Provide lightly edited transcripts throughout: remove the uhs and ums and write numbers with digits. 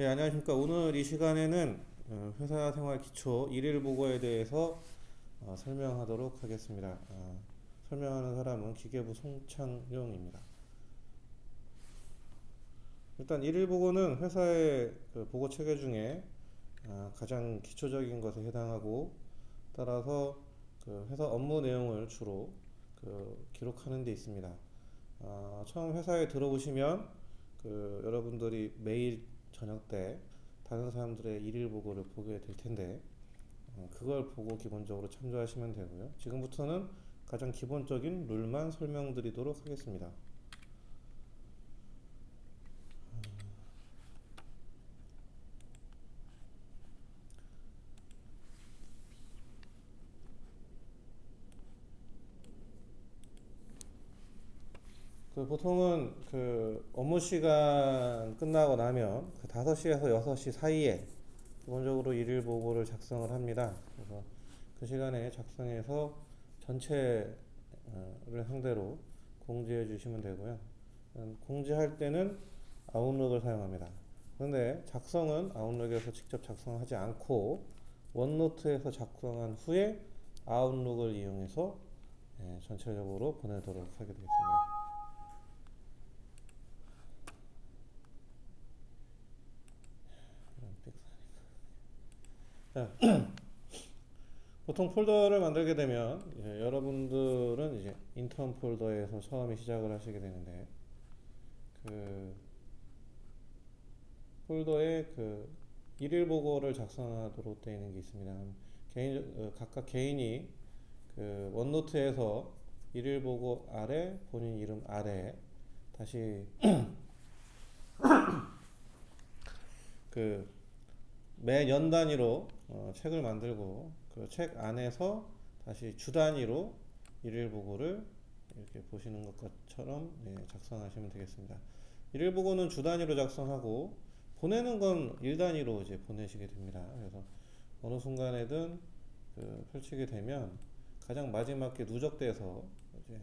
네, 안녕하십니까. 오늘 이 시간에는 회사 생활 기초 일일 보고에 대해서 설명하도록 하겠습니다. 설명하는 사람은 기계부 송창용입니다. 일단 일일 보고는 회사의 그 보고 체계 중에 가장 기초적인 것에 해당하고, 따라서 그 회사 업무 내용을 주로 기록하는 데 있습니다. 처음 회사에 들어오시면 여러분들이 매일 저녁 때 다른 사람들의 일일 보고를 보게 될 텐데, 그걸 보고 기본적으로 참조하시면 되고요. 지금부터는 가장 기본적인 룰만 설명드리도록 하겠습니다. 보통은 업무 시간 끝나고 나면 5시에서 6시 사이에 기본적으로 일일 보고를 작성을 합니다. 그래서 그 시간에 작성해서 전체를 상대로 공지해 주시면 되고요. 공지할 때는 아웃룩을 사용합니다. 그런데 작성은 아웃룩에서 직접 작성하지 않고 원노트에서 작성한 후에 아웃룩을 이용해서 전체적으로 보내도록 하게 되겠습니다. 자, 보통 폴더를 만들게 되면 여러분들은 이제 인턴 폴더에서 처음에 시작을 하시게 되는데, 그 폴더에 일일 보고를 작성하도록 되어 있는 게 있습니다. 각각 개인이 원노트에서 일일 보고 아래 본인 이름 아래 다시 매 연 단위로 책을 만들고, 그 책 안에서 다시 주 단위로 일일 보고를 이렇게 보시는 것처럼 작성하시면 되겠습니다. 일일 보고는 주 단위로 작성하고 보내는 건 일 단위로 이제 보내시게 됩니다. 그래서 어느 순간에든 펼치게 되면 가장 마지막에 누적돼서 이제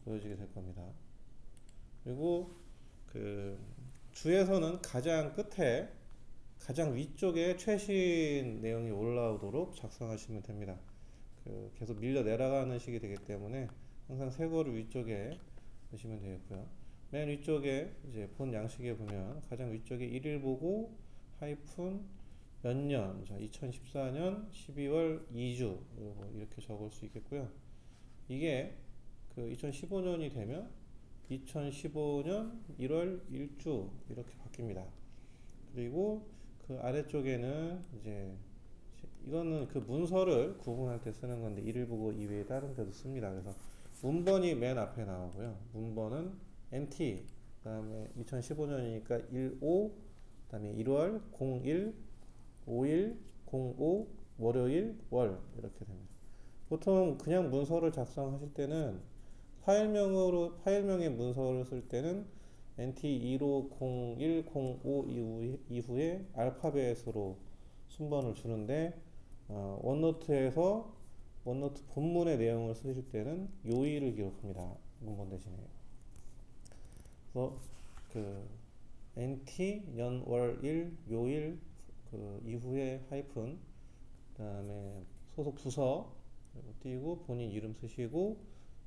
보여지게 될 겁니다. 그리고 주에서는 가장 끝에 가장 위쪽에 최신 내용이 올라오도록 작성하시면 됩니다. 계속 밀려 내려가는 식이 되기 때문에 항상 새 거를 위쪽에 넣으시면 되겠고요. 맨 위쪽에 이제 본 양식에 보면 가장 위쪽에 일일 보고 하이픈 몇 년, 자 2014년 12월 2주 이렇게 적을 수 있겠고요. 이게 2015년이 되면 2015년 1월 1주 이렇게 바뀝니다. 그리고 그 아래쪽에는 이제 이거는 문서를 구분할 때 쓰는 건데 일일 보고 이외에 다른 데도 씁니다. 그래서 문번이 맨 앞에 나오고요. 문번은 NT, 그다음에 2015년이니까 15, 그다음에 1월 01, 5일, 05, 월요일, 월 이렇게 됩니다. 보통 그냥 문서를 작성하실 때는 파일명의 문서를 쓸 때는 NT150105 이후에 알파벳으로 순번을 주는데, 원노트에서 원노트 본문의 내용을 쓰실 때는 요일을 기록합니다. 문번 대신에. 그래서 NT 년월일 요일 이후에 하이픈, 그다음에 소속 부서 띄고 본인 이름 쓰시고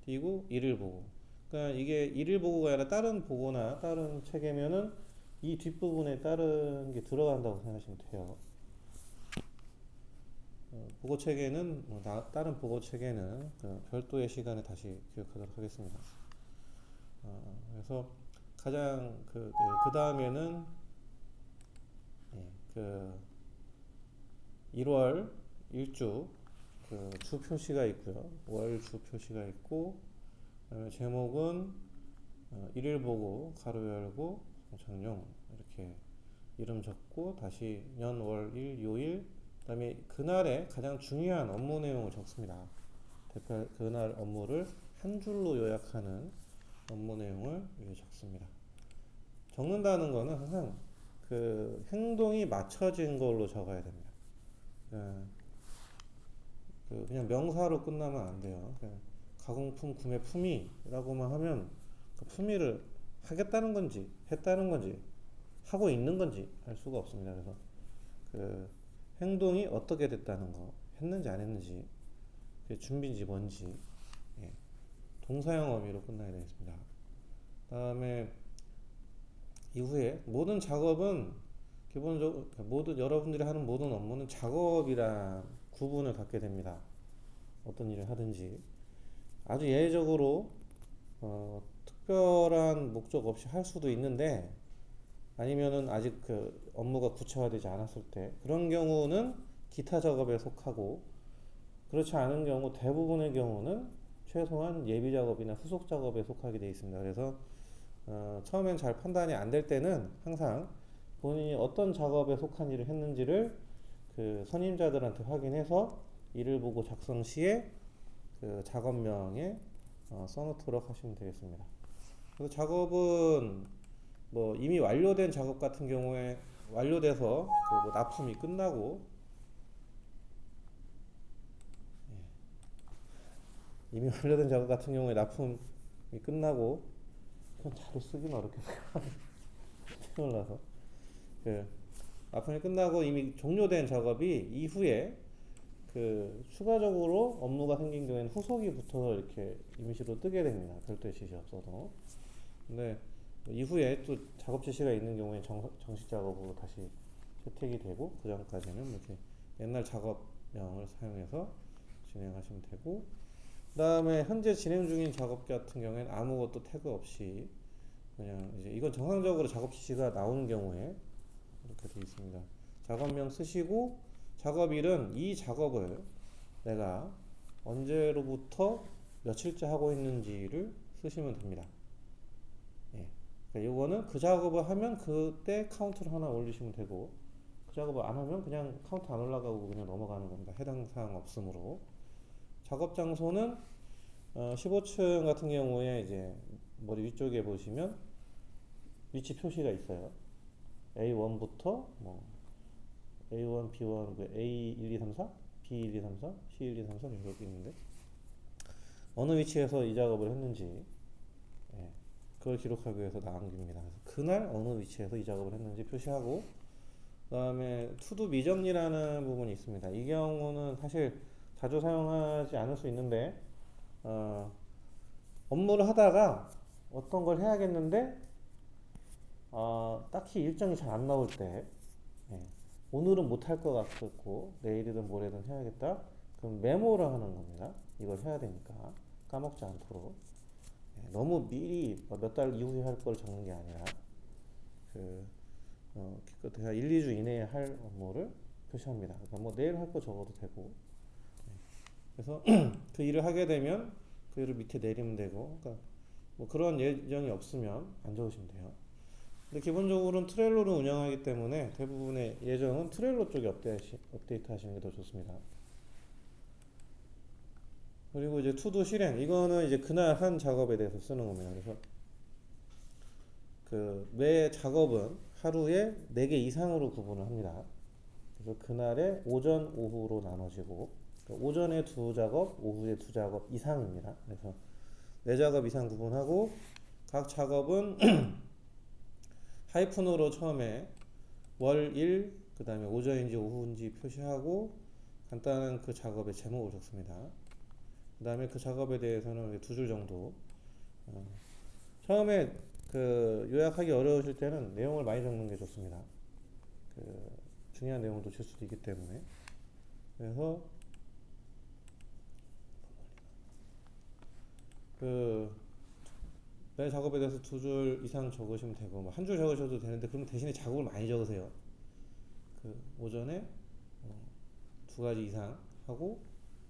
띄고 일일 보고. 그러니까 이게 일일 보고가 아니라 다른 보고나 다른 체계면은 이 뒷부분에 다른 게 들어간다고 생각하시면 돼요. 보고 체계는 다른 보고 체계는 별도의 시간에 다시 기억하도록 하겠습니다. 그래서 가장 그 다음에는 1월 일주 주 표시가 있고요. 월 주 표시가 있고, 그다음에 제목은 일일 보고 가로 열고 정용 이렇게 이름 적고 다시 년, 월, 일, 요일, 그다음에 그날의 가장 중요한 업무 내용을 적습니다. 그날 업무를 한 줄로 요약하는 업무 내용을 적습니다. 적는다는 거는 항상 행동이 맞춰진 걸로 적어야 됩니다. 그냥 명사로 끝나면 안 돼요. 가공품 구매 품위라고만 하면 그 품위를 하겠다는 건지 했다는 건지 하고 있는 건지 알 수가 없습니다. 그래서 그 행동이 어떻게 됐다는 거, 했는지 안 했는지, 그게 준비인지 뭔지, 예, 동사형 어미로 끝나야 되겠습니다. 다음에 이후에 모든 작업은 기본적으로 모든 여러분들이 하는 모든 업무는 작업이란 구분을 갖게 됩니다. 어떤 일을 하든지 아주 예외적으로 특별한 목적 없이 할 수도 있는데 아니면은 아직 그 업무가 구체화되지 않았을 때 그런 경우는 기타 작업에 속하고 그렇지 않은 경우 대부분의 경우는 최소한 예비 작업이나 후속 작업에 속하게 되어 있습니다. 그래서 처음엔 잘 판단이 안 될 때는 항상 본인이 어떤 작업에 속한 일을 했는지를 그 선임자들한테 확인해서 일을 보고 작성 시에 그 작업명에 써놓도록 하시면 되겠습니다. 그래서 작업은 뭐 이미 완료된 작업 같은 경우에 완료돼서 그뭐 납품이 끝나고 이미 완료된 작업 같은 경우에 납품이 끝나고 그건 자료 쓰기는 어렵겠어요. 태어나서 그 납품이 끝나고 이미 종료된 작업이 이후에 그 추가적으로 업무가 생긴 경우에는 후속이 붙어서 이렇게 임시로 뜨게 됩니다. 별도의 지시 없어도. 근데 이후에 또 작업 지시가 있는 경우에 정식 작업으로 다시 채택이 되고 그 전까지는 이렇게 옛날 작업명을 사용해서 진행하시면 되고 그 다음에 현재 진행 중인 작업 같은 경우에는 아무것도 태그 없이 그냥 이제 이건 정상적으로 작업 지시가 나오는 경우에 이렇게 되어 있습니다. 작업명 쓰시고 작업일은 이 작업을 내가 언제로부터 며칠째 하고 있는지를 쓰시면 됩니다. 예. 그러니까 이거는 그 작업을 하면 그때 카운트를 하나 올리시면 되고 그 작업을 안 하면 그냥 카운트 안 올라가고 그냥 넘어가는 겁니다. 해당 사항 없으므로. 작업 장소는 15층 같은 경우에 이제 머리 위쪽에 보시면 위치 표시가 있어요. A1부터 뭐 A1, B1, A1, 2, 3, 4, B1, 2, 3, 4, C1, 2, 3, 4 이렇게 있는데 어느 위치에서 이 작업을 했는지 예, 그걸 기록하기 위해서 남깁니다. 그래서 그날 어느 위치에서 이 작업을 했는지 표시하고 그 다음에 투두 미정리라는 부분이 있습니다. 이 경우는 사실 자주 사용하지 않을 수 있는데 업무를 하다가 어떤 걸 해야겠는데 딱히 일정이 잘 안 나올 때 예, 오늘은 못할 것 같고 내일이든 모레든 해야겠다. 그럼 메모를 하는 겁니다. 이걸 해야 되니까 까먹지 않도록 예, 너무 미리 몇 달 이후에 할 걸 적는 게 아니라 기껏해야 1, 2주 이내에 할 업무를 표시합니다. 그러니까 뭐 내일 할 거 적어도 되고 그래서 그 일을 하게 되면 그 일을 밑에 내리면 되고 그러니까 뭐 그런 예정이 없으면 안 적으시면 돼요. 근데 기본적으로는 트렐로를 운영하기 때문에 대부분의 예정은 트렐로 쪽에 업데이트 하시는 게 더 좋습니다. 그리고 이제 투두 실행 이거는 이제 그날 한 작업에 대해서 쓰는 겁니다. 그래서 그 매 작업은 하루에 4개 이상으로 구분을 합니다. 그래서 그날에 오전, 오후로 나눠지고 그러니까 오전에 2작업, 오후에 2작업 이상입니다. 그래서 4작업 이상 구분하고 각 작업은 하이픈으로 처음에 월, 일, 그 다음에 오전인지 오후인지 표시하고 간단한 그 작업의 제목을 적습니다. 그 다음에 그 작업에 대해서는 2줄 정도 처음에 그 요약하기 어려우실 때는 내용을 많이 적는 게 좋습니다. 그 중요한 내용을 놓칠 수도 있기 때문에 그래서 그 매 작업에 대해서 2줄 이상 적으시면 되고 뭐 1줄 적으셔도 되는데 그러면 대신에 작업을 많이 적으세요. 그 오전에 2가지 이상 하고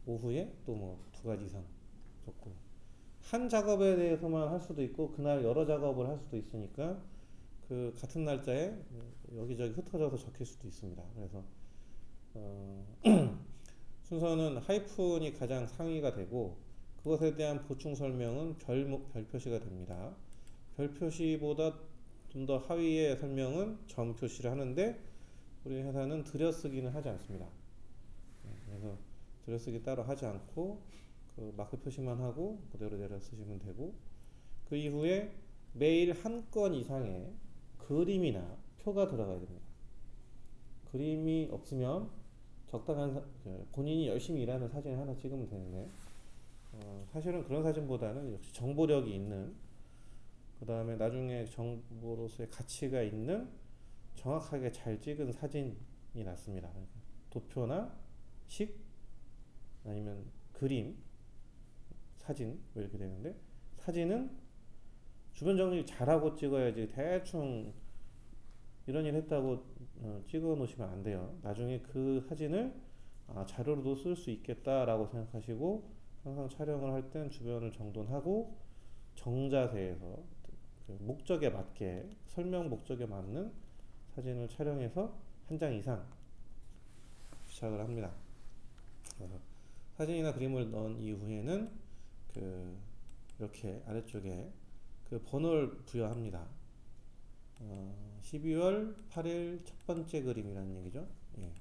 오후에 또 뭐 2가지 이상 적고 한 작업에 대해서만 할 수도 있고 그날 여러 작업을 할 수도 있으니까 그 같은 날짜에 여기저기 흩어져서 적힐 수도 있습니다. 그래서 순서는 하이픈이 가장 상위가 되고 그것에 대한 보충 설명은 별 표시가 됩니다. 별 표시보다 좀 더 하위의 설명은 점 표시를 하는데 우리 회사는 들여쓰기는 하지 않습니다. 그래서 들여쓰기 따로 하지 않고 그 마크 표시만 하고 그대로 내려 쓰시면 되고 그 이후에 매일 한 건 이상의 그림이나 표가 들어가야 됩니다. 그림이 없으면 적당한 본인이 열심히 일하는 사진 하나 찍으면 되는데 사실은 그런 사진보다는 역시 정보력이 있는, 그 다음에 나중에 정보로서의 가치가 있는 정확하게 잘 찍은 사진이 낫습니다. 도표나 식 아니면 그림, 사진 뭐 이렇게 되는데, 사진은 주변 정리 잘하고 찍어야지 대충 이런 일 했다고 찍어 놓으시면 안 돼요. 나중에 그 사진을 자료로도 쓸 수 있겠다라고 생각하시고 항상 촬영을 할 땐 주변을 정돈하고 정자세에서 그 목적에 맞게, 설명 목적에 맞는 사진을 촬영해서 한 장 이상 부착을 합니다. 사진이나 그림을 넣은 이후에는 이렇게 아래쪽에 그 번호를 부여합니다. 12월 8일 첫 번째 그림이라는 얘기죠. 예.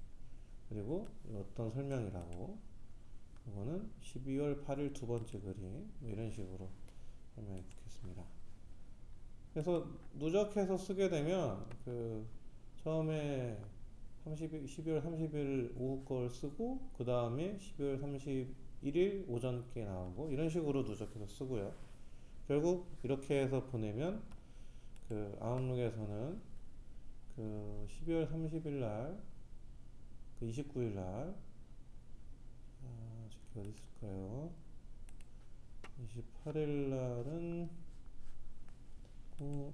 그리고 어떤 설명이라고, 이거는 12월 8일 두 번째 그림, 뭐 이런 식으로 설명해 보겠습니다. 그래서 누적해서 쓰게 되면 처음에 12월 30일 오후 걸 쓰고 그 다음에 12월 31일 오전 게 나오고 이런 식으로 누적해서 쓰고요. 결국 이렇게 해서 보내면 아웃룩에서는 12월 30일 날, 29일 날, 저기 어디 있을까요? 28일 날은 예,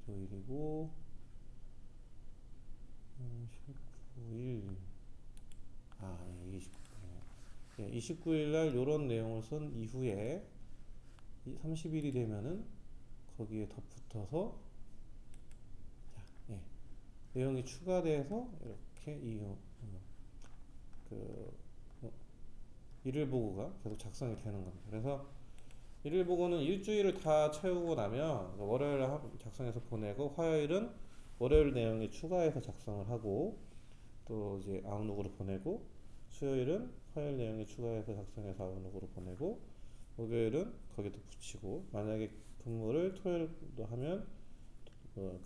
일요일이고 19일, 예, 29일, 예, 29일 날 요런 내용을 쓴 이후에 30일이 되면은 거기에 덧붙어서 예, 내용이 추가돼서 이렇게 일일 보고가 계속 작성이 되는 겁니다. 그래서 일일 보고는 일주일을 다 채우고 나면 월요일 작성해서 보내고, 화요일은 월요일 내용에 추가해서 작성을 하고 또 이제 아웃룩으로 보내고, 수요일은 화요일 내용에 추가해서 작성해서 아웃룩으로 보내고, 목요일은 거기도 붙이고, 만약에 근무를 토요일도 하면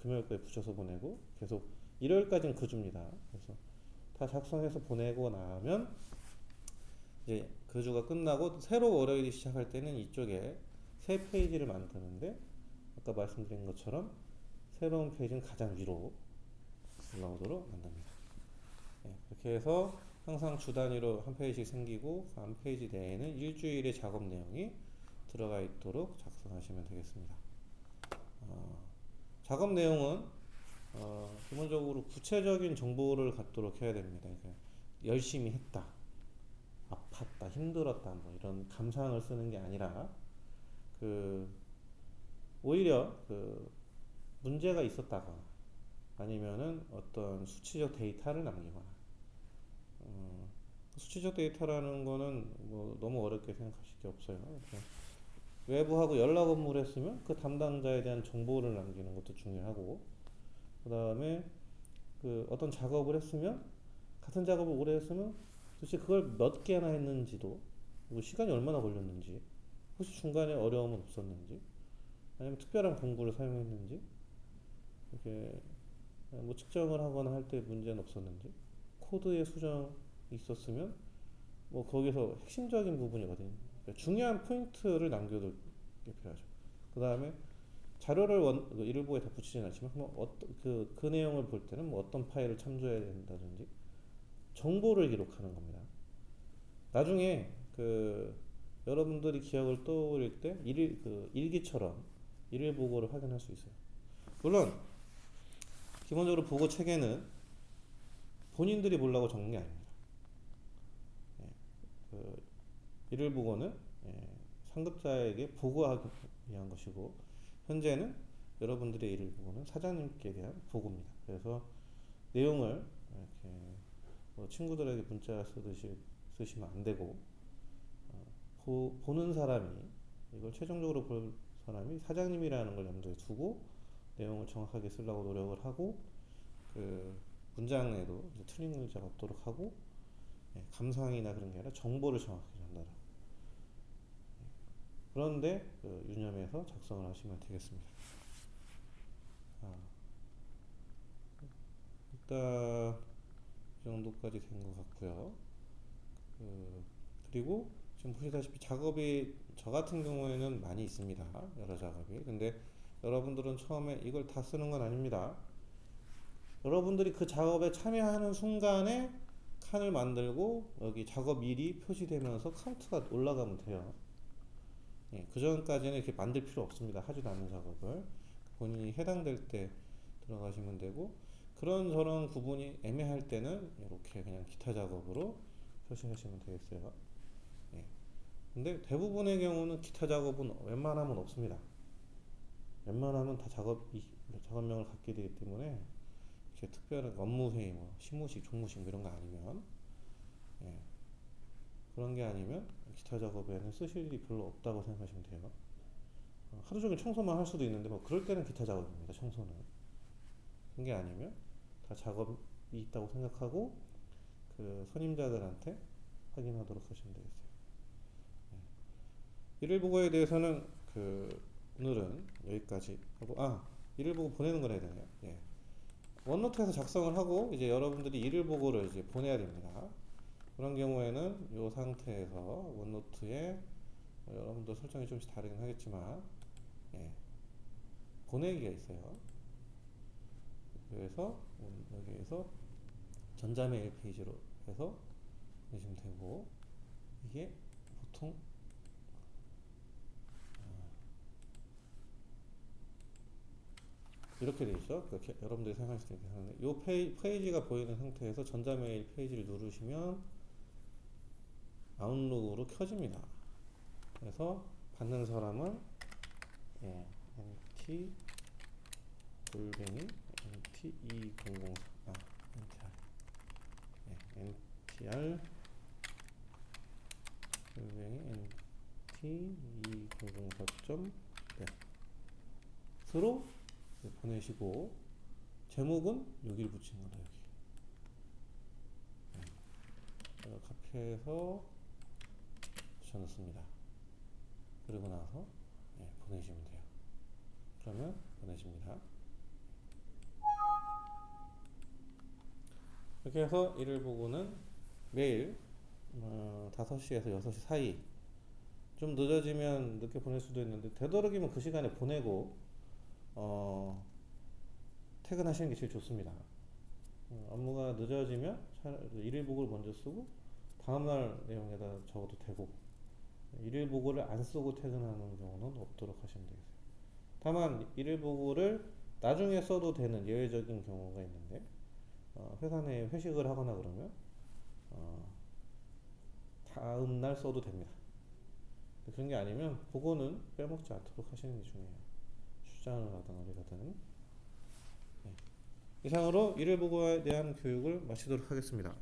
금요일 거에 붙여서 보내고, 계속 일요일까지는 그 줍니다. 그래서 다 작성해서 보내고 나면 이제 그 주가 끝나고 새로 월요일이 시작할 때는 이쪽에 새 페이지를 만드는데, 아까 말씀드린 것처럼 새로운 페이지는 가장 위로 올라오도록 만듭니다. 네, 그렇게 해서 항상 주 단위로 한 페이지씩 생기고 그 한 페이지 내에는 일주일의 작업 내용이 들어가 있도록 작성하시면 되겠습니다. 작업 내용은 기본적으로 구체적인 정보를 갖도록 해야 됩니다. 그러니까 열심히 했다, 아팠다, 힘들었다, 뭐 이런 감상을 쓰는 게 아니라 오히려 문제가 있었다거나 아니면은 어떤 수치적 데이터를 남기거나, 수치적 데이터라는 거는 뭐 너무 어렵게 생각하실 게 없어요. 외부하고 연락 업무를 했으면 그 담당자에 대한 정보를 남기는 것도 중요하고, 그 다음에 어떤 작업을 했으면, 같은 작업을 오래 했으면 도대체 그걸 몇 개나 했는지도, 그리고 시간이 얼마나 걸렸는지, 혹시 중간에 어려움은 없었는지, 아니면 특별한 공구를 사용했는지, 이렇게 뭐 측정을 하거나 할 때 문제는 없었는지, 코드의 수정이 있었으면 뭐 거기서 핵심적인 부분이 어딘지, 그러니까 중요한 포인트를 남겨둘 게 필요하죠. 그 다음에 자료를 일일부에 다 붙이진 않지만 그 내용을 볼 때는 뭐 어떤 파일을 참조해야 된다든지 정보를 기록하는 겁니다. 나중에 여러분들이 기억을 떠올릴 때 일기처럼 일일 보고를 확인할 수 있어요. 물론 기본적으로 보고 체계는 본인들이 보려고 적는 게 아닙니다. 일일 보고는 상급자에게 보고하기 위한 것이고, 현재는 여러분들의 일일 보고는 사장님께 대한 보고입니다. 그래서 내용을 이렇게 뭐 친구들에게 문자 쓰시면 안 되고, 보는 사람이, 이걸 최종적으로 볼 사람이 사장님이라는 걸 염두에 두고 내용을 정확하게 쓰려고 노력을 하고, 문장에도 틀린 글자가 없도록 하고, 감상이나 그런 게 아니라 정보를 정확하게 전달하고, 그런데 유념해서 작성을 하시면 되겠습니다. 뚝딱 이 정도까지 된 것 같고요. 그리고 지금 보시다시피 작업이 저 같은 경우에는 많이 있습니다. 여러 작업이. 근데 여러분들은 처음에 이걸 다 쓰는 건 아닙니다. 여러분들이 그 작업에 참여하는 순간에 칸을 만들고 여기 작업일이 표시되면서 카운트가 올라가면 돼요. 예, 그 전까지는 이렇게 만들 필요 없습니다. 하지도 않는 작업을 본인이 해당될 때 들어가시면 되고, 그런 구분이 애매할 때는 이렇게 그냥 기타 작업으로 표시하시면 되겠어요. 예. 근데 대부분의 경우는 기타 작업은 웬만하면 없습니다. 웬만하면 다 작업명을 갖게 되기 때문에 이렇게 특별한 업무회의, 뭐 시무식, 종무식 뭐 이런 거 아니면, 예, 그런 게 아니면 기타 작업에는 쓰실 일이 별로 없다고 생각하시면 돼요. 하루 종일 청소만 할 수도 있는데 뭐 그럴 때는 기타 작업입니다. 청소는. 그런 게 아니면 다 작업이 있다고 생각하고 그 선임자들한테 확인하도록 하시면 되겠어요. 일일 보고에 대해서는 오늘은 여기까지 하고, 일일 보고 보내는 걸 해야 되네요. 예. 원노트에서 작성을 하고 이제 여러분들이 일일 보고를 이제 보내야 됩니다. 그런 경우에는 이 상태에서 원노트에 여러분들 설정이 좀씩 다르긴 하겠지만, 예, 보내기가 있어요. 그래서 여기에서 전자메일 페이지로 해서 보내시면 되고, 이게 보통 이렇게 되어 있죠. 여러분들이 생각하실 때 이렇게 하는데, 이 페이지가 보이는 상태에서 전자메일 페이지를 누르시면 아웃룩으로 켜집니다. 그래서 받는 사람은, 예, nt 골뱅이 nt2004 ntr 골뱅이 nt2004.net으로 보내시고, 제목은 여기를 붙이는 거다. 여기 카피해서 붙여넣습니다. 그리고 나서 보내시면 돼요. 그러면 보내집니다. 이렇게 해서 일일 보고는 매일 5시에서 6시 사이, 좀 늦어지면 늦게 보낼 수도 있는데 되도록이면 그 시간에 보내고 퇴근하시는 게 제일 좋습니다. 업무가 늦어지면 일일 보고를 먼저 쓰고 다음날 내용에다 적어도 되고, 일일 보고를 안 쓰고 퇴근하는 경우는 없도록 하시면 되겠어요. 다만 일일 보고를 나중에 써도 되는 예외적인 경우가 있는데, 회사 내에 회식을 하거나 그러면 다음날 써도 됩니다. 그런 게 아니면 보고는 빼먹지 않도록 하시는 게 중요해요. 출장을 가든 어디 가든. 네. 이상으로 일일 보고에 대한 교육을 마치도록 하겠습니다.